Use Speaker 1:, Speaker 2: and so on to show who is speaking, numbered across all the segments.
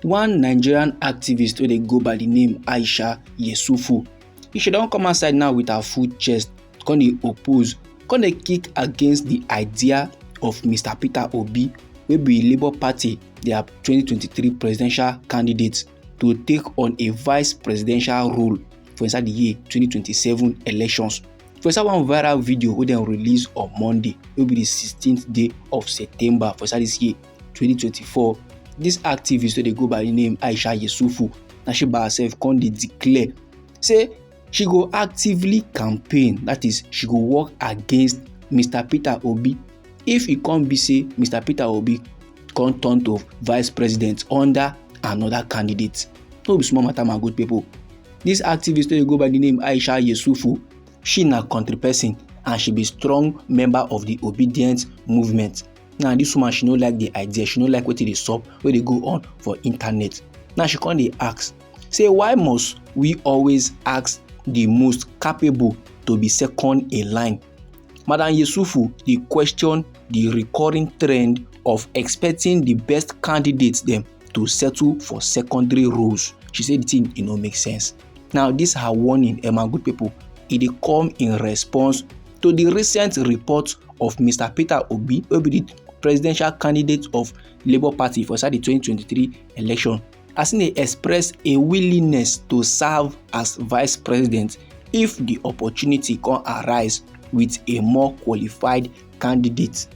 Speaker 1: one Nigerian activist wey dey go by the name Aisha, she don come outside now with her full chest, come dey oppose, come dey kick against the idea of Mr. Peter Obi, wey be Labour Party, their 2023 presidential candidate, to take on a vice presidential role for inside the year 2027 elections. For inside one viral video wey dem release on Monday, wey be the 16th day of September for inside this year 2024, this activist wey dey go by the name Aisha, na she by herself come dey declare say she go actively campaign, that is, she go work against Mr. Peter Obi if e come be say Mr. Peter Obi come turn to vice president under another candidate. No be small matter, my good people. This activist wey dey go by the name Aisha, she na country person and she be strong member of the obedient movement. Now this woman, she no like the idea, she no like wetin dey sup wey dey go on for internet. Now she come dey ask, say why must we always ask the most capable to be second in line? Madam Yesufu dey question the recurring trend of expecting the best candidates them to settle for secondary roles. She said the thing no make sense. Now this her warning, my good people, it dey come in response to the recent report of Mr. Peter Obi, who be the presidential candidate of Labour Party for the 2023 election, as they express a willingness to serve as vice president if the opportunity can arise with a more qualified candidate.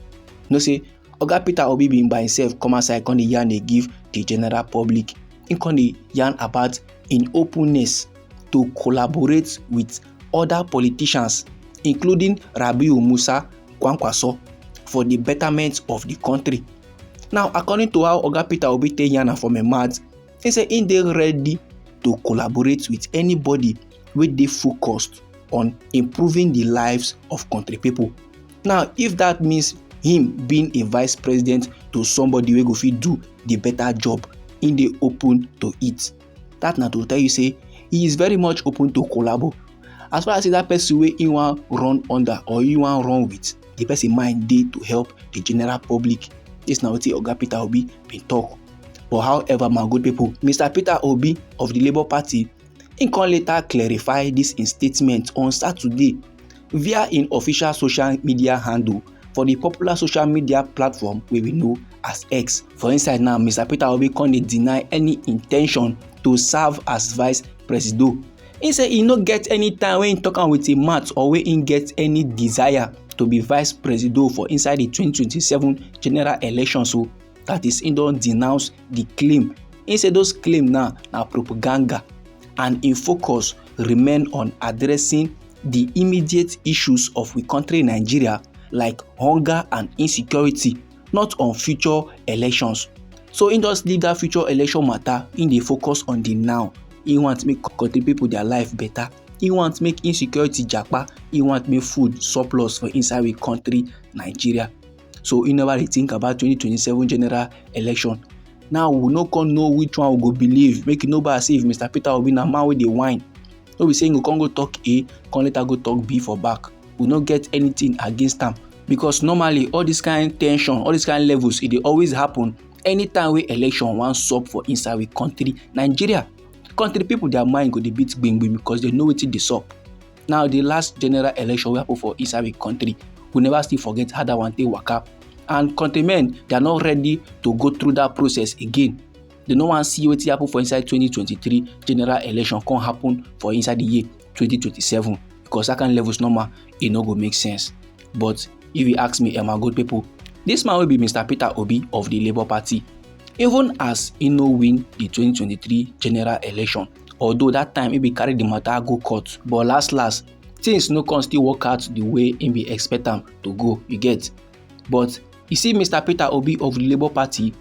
Speaker 1: No say Oga Peter Obi being by himself come outside come dey yarn dey give the general public. He come dey yarn about in openness to collaborate with other politicians, including Rabiu Musa Kwankwaso, for the betterment of the country. Now, according to how Oga Peter Obi take yarn from a mouth, he say he dey ready to collaborate with anybody wey dey focused on improving the lives of country people. Now, if that means him being a vice president to somebody wey go fit do the better job, he dey open to it. That na to tell you say he is very much open to collabo. As far as that person wey he wan run under or he wan run with, the person mind dey to help the general public. This na wetin Oga Peter Obi bin talk. But however, my good people, Mr. Peter Obi of the Labour Party, he can later clarify this in statement on Saturday via an official social media handle for the popular social media platform wey we know as X. For inside now, Mr. Peter Obi can deny any intention to serve as vice president. He say he no get any time when he talk with a mouth or when he get any desire to be vice president for inside the 2027 general election. So that is, he don't denounce the claim. He say those claims now are propaganda, and in focus remain on addressing the immediate issues of the country Nigeria, like hunger and insecurity, not on future elections. So he just leave that future election matter, in the focus on the now. He want to make country people their life better. He want to make insecurity japa. He want to make food surplus for inside the country Nigeria. So he never think about 2027 general election. Now we no can know which one we go believe. Make it nobody say if Mr. Peter Obi na man with the wine. No be saying we can't go talk A, can later go talk B for back. We no get anything against them, because normally all this kind of tension, all this kind of levels, it always happen anytime we election one sup for inside the country Nigeria. Country people, their mind go dey beat gbing because they know wetin dey sup. Now the last general election we happen for inside the country, we never still forget how that one take waka. And countrymen, they are not ready to go through that process again. They no wan see wetin happen for inside 2023 general election can happen for inside the year 2027, because that kind of levels normal, it no go make sense. But if you ask me, my good people, this man will be Mr. Peter Obi of the Labour Party, even as he no win the 2023 general election. Although that time he be carry the matter go court, but last things no can still work out the way he be expect them to go. You get? But you see, Mr. Peter Obi of the Labour Party,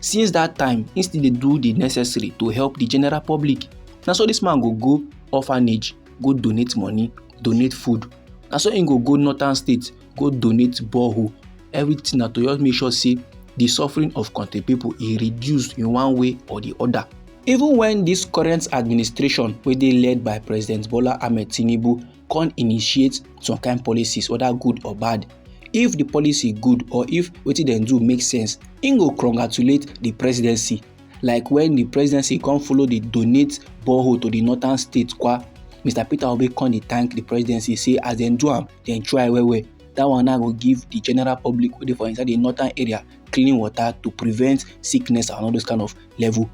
Speaker 1: since that time, he still dey do the necessary to help the general public. Now so this man go orphanage, go donate money, donate food. Now so he go northern states, go donate borehole. Everything na to just make sure say the suffering of country people is reduced in one way or the other. Even when this current administration, wey dey led by President Bola Ahmed Tinubu, can initiate some kind of policies, whether good or bad, if the policy good or if wetin dem do make sense, im go congratulate the presidency. like when the presidency come follow the donate borehole to the northern state kwa, Mr. Peter Obi come dey thank the presidency say as dem do am, dem try well well. That one now go give the general public wey dey for inside the northern area clean water to prevent sickness and all those kind of level.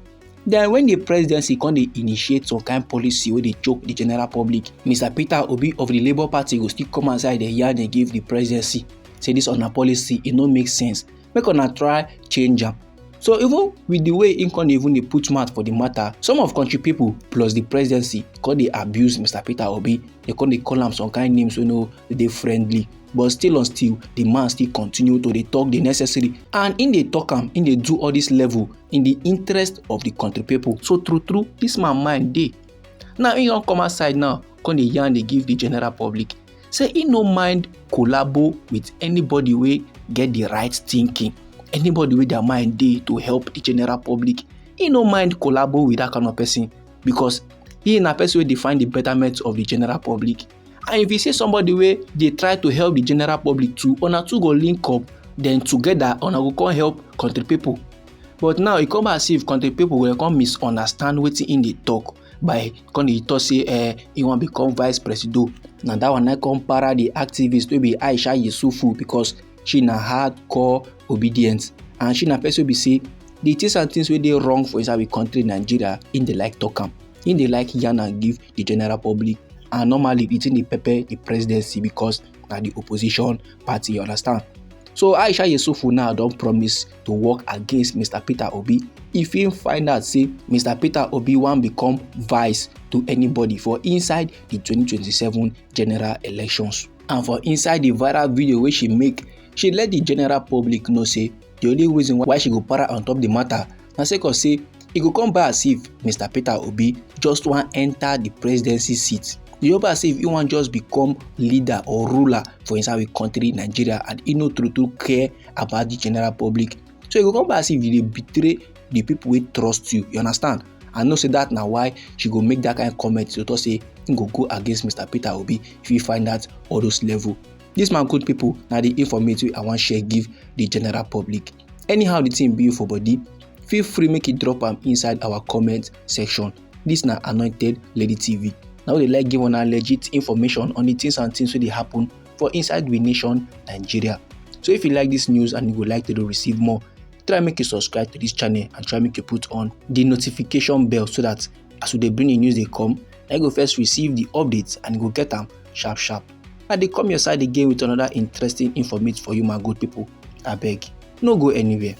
Speaker 1: Then when the presidency come dey initiate some kind policy wey dey choke the general public, Mr. Peter Obi of the Labour Party go still come outside dey yarn dey give the presidency say this una policy e no make sense, make una try change am. So even with the way im come even dey put mouth for the matter, some of country people plus the presidency come dey abuse Mr. Peter Obi. They come dey call am some kind names wey no dey friendly, but still the man still continue to dey talk the necessary, and im dey talk am, im dey do all this level in the interest of the country people. So true this man mind dey. Now im don come outside now come dey yarn dey give the general public say im no mind collabo with anybody wey get the right thinking, anybody wey their mind dey to help the general public. He no mind collabo with that kind of person because he na person wey dey find the betterment of the general public. And if you see somebody wey dey try to help the general public too, una two go link up, then together una go come help country people. But now e come as if country people will come misunderstand wetin im dey talk by come dey talk say he wan become vice president. Na that one na come para the activist wey be Aisha because she na hardcore obedient, and she na person wey be say the things and things wey dey wrong for inside we country Nigeria, im dey like talk am, im dey like yarn and give the general public, and normally it dey pepper the presidency because na the opposition party, you understand. So Aisha now don promise to work against Mr. Peter Obi if im find out say Mr. Peter Obi wan become vice to anybody for inside the 2027 general elections. And for inside the viral video wey she make, she let the general public know say the only reason why she go para on top the matter na sake of say e go come by as if Mr. Peter Obi just wan enter the presidency seat. E go be as if he wan just become leader or ruler for inside we country Nigeria, and he no true care about the general public. So e go come by as if you dey betray the people wey trust you, you understand. I know say that na why she go make that kind of comment to talk say im go against Mr. Peter Obi if you find out all those level. This man good people, na the information I wan share give the general public. Anyhow the thing be for body, feel free make it drop am inside our comment section. This na Anointed Lady TV. Now they like give una legit information on the things and things wey dey happen for inside we nation Nigeria. So if you like this news and you would like to receive more, try make you subscribe to this channel and try make you put on the notification bell so that as we dey bring the news they come, I go first receive the updates and go get them sharp. And they come your side again with another interesting information for you, my good people. I beg, no go anywhere.